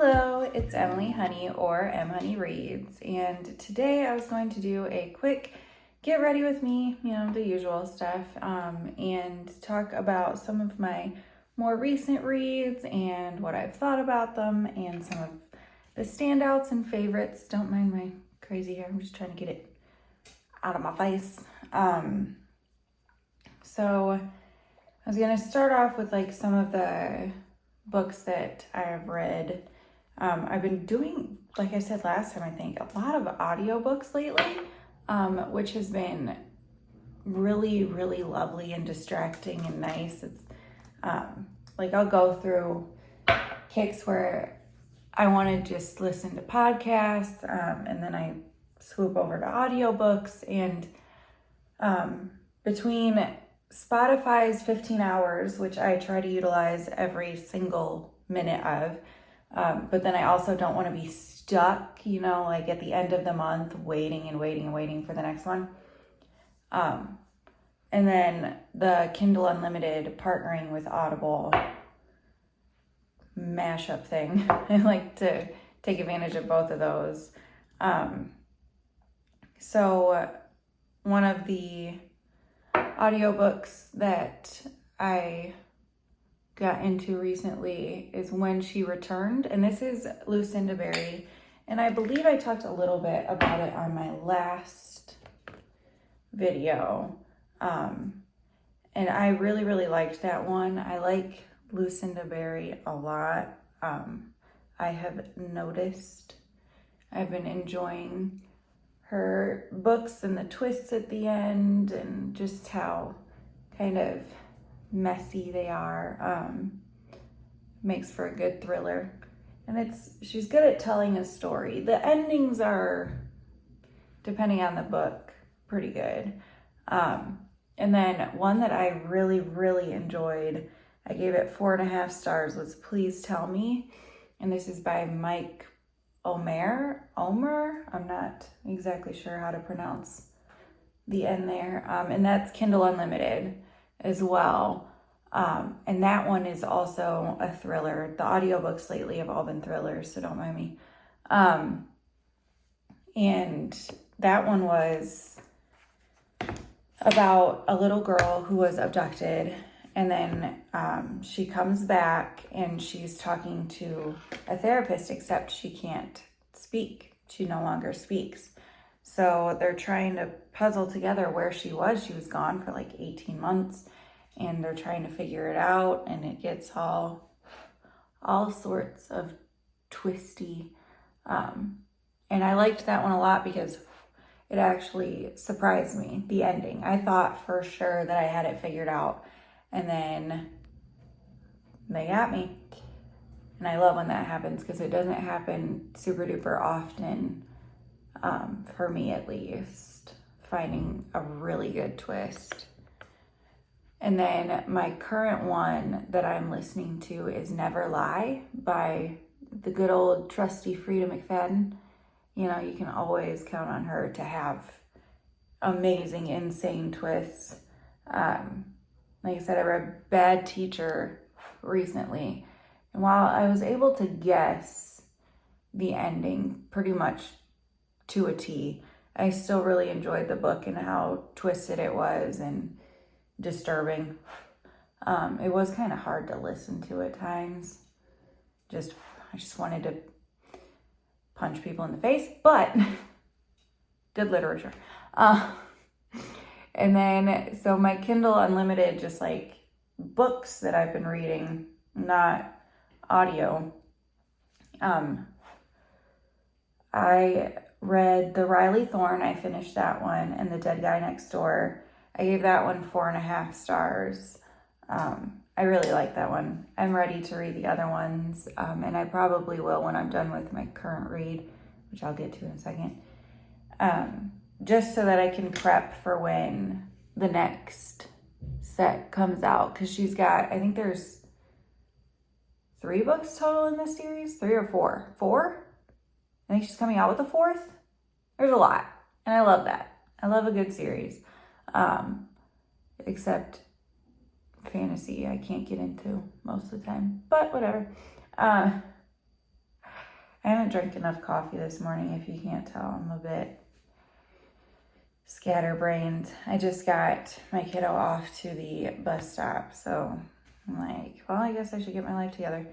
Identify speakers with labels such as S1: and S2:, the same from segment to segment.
S1: Hello, it's Emily Honey or M Honey Reads, and today I was going to do a quick get ready with me, the usual stuff, and talk about some of my more recent reads and what I've thought about them and some of the standouts and favorites. Don't mind my crazy hair, I'm just trying to get it out of my face. So I was going to start off with some of the books that I have read. I've been doing, like I said last time, I think, a lot of audiobooks lately, which has been really, really lovely and distracting and nice. It's I'll go through kicks where I want to just listen to podcasts, and then I swoop over to audiobooks, and between Spotify's 15 hours, which I try to utilize every single minute of, but then I also don't want to be stuck, at the end of the month, waiting for the next one. And then the Kindle Unlimited partnering with Audible mashup thing. I like to take advantage of both of those. So one of the audiobooks that I got into recently is When She Returned, and this is Lucinda Berry, and I believe I talked a little bit about it on my last video, and I really, really liked that one. I like Lucinda Berry a lot. I have noticed I've been enjoying her books and the twists at the end and just how kind of messy they are. Makes for a good thriller. And she's good at telling a story. The endings are, depending on the book, pretty good. And then one that I really, really enjoyed, I gave it 4.5 stars, was Please Tell Me. And this is by Mike Omer. I'm not exactly sure how to pronounce the end there. And that's Kindle Unlimited as well. And that one is also a thriller. The audiobooks lately have all been thrillers, so don't mind me. And that one was about a little girl who was abducted, and then she comes back and she's talking to a therapist, except she can't speak. She no longer speaks. So they're trying to puzzle together where she was. She was gone for 18 months, and they're trying to figure it out, and it gets all sorts of twisty. And I liked that one a lot because it actually surprised me, the ending. I thought for sure that I had it figured out, and then they got me. And I love when that happens because it doesn't happen super duper often, for me at least, finding a really good twist. And then my current one that I'm listening to is Never Lie by the good old trusty Frida McFadden. You can always count on her to have amazing, insane twists. Like I said, I read Bad Teacher recently, and while I was able to guess the ending pretty much to a T, I still really enjoyed the book and how twisted it was and disturbing. It was kind of hard to listen to at times. I just wanted to punch people in the face, but good literature. And then, so my Kindle Unlimited, just books that I've been reading, not audio. I read The Riley Thorn. I finished that one, and The Dead Guy Next Door. I gave that one 4.5 stars. I really like that one. I'm ready to read the other ones, and I probably will when I'm done with my current read, which I'll get to in a second. Just so that I can prep for when the next set comes out, because she's got, I think there's 3 books total in this series, 3 or 4. 4? I think she's coming out with a 4th. There's a lot, and I love that. I love a good series, except fantasy I can't get into most of the time, but whatever. I haven't drank enough coffee this morning, if you can't tell. I'm a bit scatterbrained. I just got my kiddo off to the bus stop, so I'm like, well, I guess I should get my life together.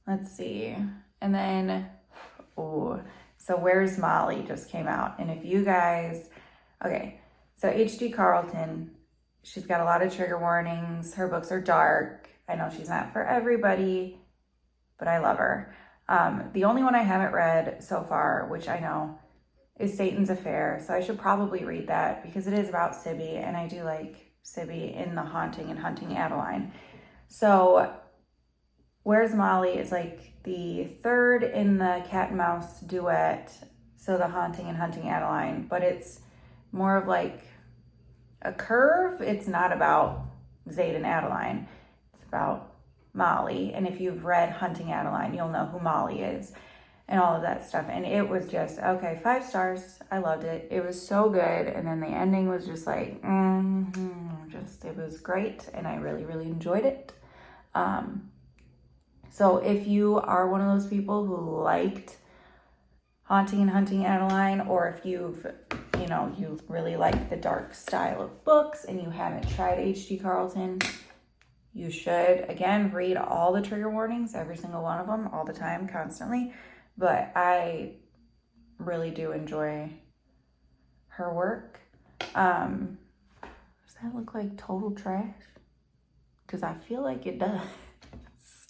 S1: Let's see. And then, so Where's Molly just came out. And if you guys, okay, so H.D. Carlton, she's got a lot of trigger warnings. Her books are dark. I know she's not for everybody, but I love her. The only one I haven't read so far, which I know, is Satan's Affair. So I should probably read that because it is about Sibby, and I do like Sibby in The Haunting and Hunting Adeline. So Where's Molly is like the third in the cat and mouse duet. So The Haunting and Hunting Adeline, but it's more of like a curve. It's not about Zayd and Adeline. It's about Molly. And if you've read Hunting Adeline, you'll know who Molly is and all of that stuff. And it was just, okay, 5 stars. I loved it. It was so good. And then the ending was just like, it was great. And I really, really enjoyed it. So if you are one of those people who liked Haunting and Hunting Adeline, or if you really like the dark style of books and you haven't tried H.D. Carlton, you should, again, read all the trigger warnings, every single one of them, all the time, constantly. But I really do enjoy her work. Does that look like total trash? Because I feel like it does.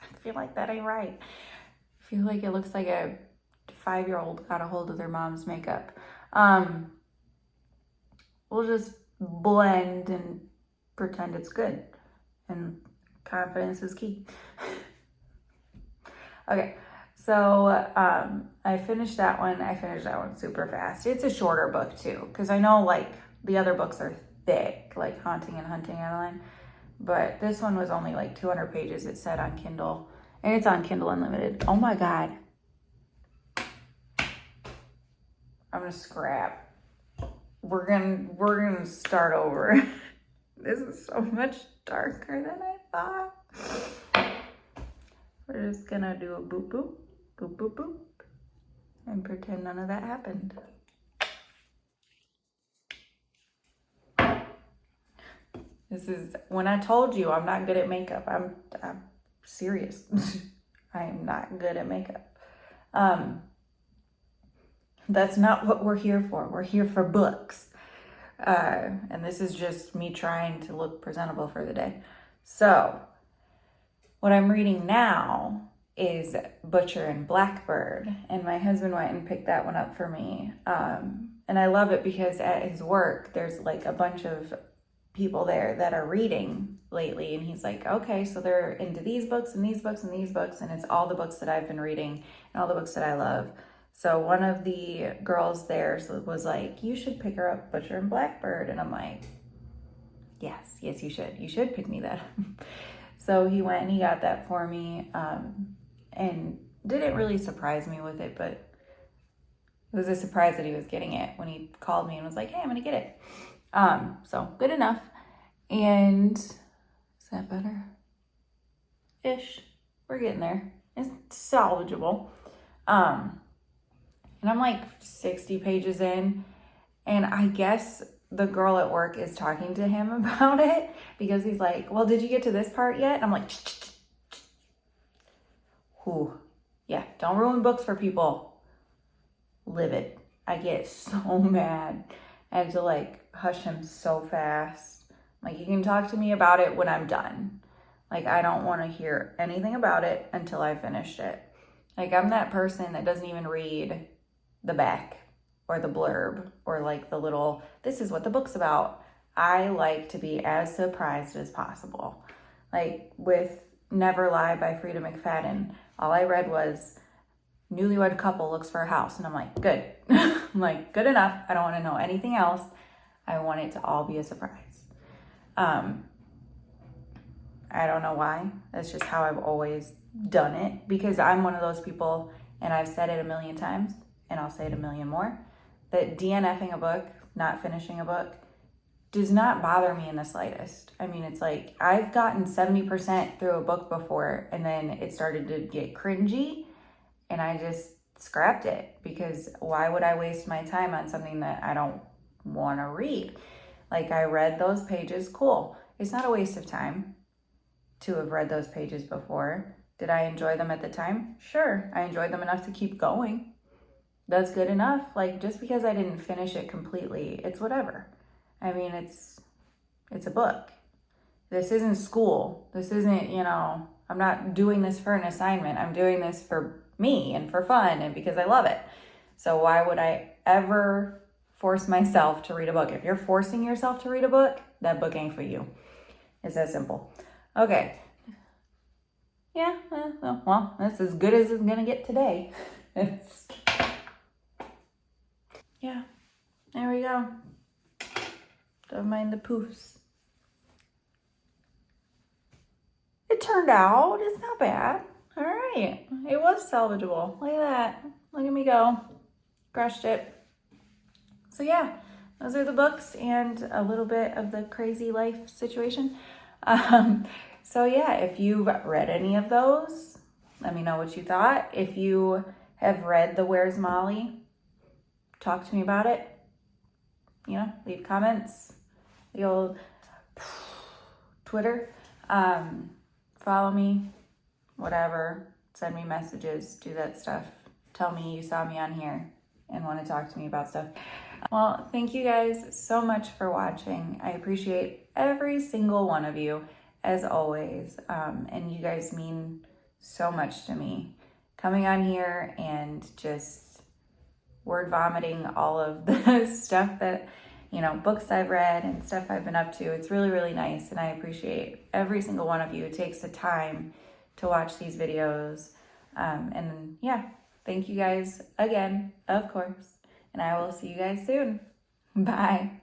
S1: I feel like that ain't right. I feel like it looks like a 5-year-old got a hold of their mom's makeup. We'll just blend and pretend it's good. And confidence is key. Okay, so I finished that one. I finished that one super fast. It's a shorter book too, because I know like the other books are thick, like Haunting and Hunting Adeline. But this one was only like 200 pages, it said on Kindle. And it's on Kindle Unlimited. Oh my God. I'm gonna scrap. We're gonna start over. This is so much darker than I thought. We're just gonna do a boop boop, boop boop boop, and pretend none of that happened. This is when I told you I'm not good at makeup. I'm serious. I am not good at makeup. That's not what we're here for. We're here for books. And this is just me trying to look presentable for the day. So what I'm reading now is Butcher and Blackbird. And my husband went and picked that one up for me. And I love it because at his work, there's like a bunch of people there that are reading lately, and he's like, okay, so they're into these books and these books and these books, and it's all the books that I've been reading and all the books that I love. So one of the girls there was like, you should pick her up Butcher and Blackbird, and I'm like, yes, you should pick me that. So he went and he got that for me, and didn't really surprise me with it, but it was a surprise that he was getting it when he called me and was like, hey, I'm gonna get it. So good enough. And is that better? Ish. We're getting there. It's salvageable. And I'm like 60 pages in, and I guess the girl at work is talking to him about it because he's like, well, did you get to this part yet? And I'm like, whew. Yeah, don't ruin books for people. Live it. I get so mad. I had to like hush him so fast. Like, you can talk to me about it when I'm done. Like, I don't want to hear anything about it until I finished it. Like, I'm that person that doesn't even read the back or the blurb or like the little, this is what the book's about. I like to be as surprised as possible. Like with Never Lie by Frida McFadden, all I read was newlywed couple looks for a house. And I'm like, good. I'm like, good enough. I don't want to know anything else. I want it to all be a surprise. I don't know why. That's just how I've always done it, because I'm one of those people, and I've said it a million times, and I'll say it a million more, that DNFing a book, not finishing a book, does not bother me in the slightest. I mean, it's like I've gotten 70% through a book before, and then it started to get cringy, and I just scrapped it, because why would I waste my time on something that I don't want to read? Like, I read those pages, cool. It's not a waste of time to have read those pages before. Did I enjoy them at the time? Sure, I enjoyed them enough to keep going. That's good enough. Like, just because I didn't finish it completely, it's whatever. I mean, it's a book. This isn't school. This isn't, I'm not doing this for an assignment. I'm doing this for me and for fun and because I love it. So why would I ever force myself to read a book? If you're forcing yourself to read a book, that book ain't for you. It's that simple. Okay. Yeah, well, that's as good as it's gonna get today. Yeah, there we go. Don't mind the poofs. It turned out, it's not bad. All right, it was salvageable. Look at that. Look at me go. Crushed it. So yeah, those are the books and a little bit of the crazy life situation. So yeah, if you've read any of those, let me know what you thought. If you have read the Where's Molly, talk to me about it. Leave comments. The old Twitter. Follow me, whatever. Send me messages, do that stuff. Tell me you saw me on here and want to talk to me about stuff. Well, thank you guys so much for watching. I appreciate every single one of you, as always. And you guys mean so much to me. Coming on here and just word vomiting all of the stuff that, books I've read and stuff I've been up to. It's really, really nice. And I appreciate every single one of you. It takes the time to watch these videos. And yeah, thank you guys again, of course. And I will see you guys soon. Bye.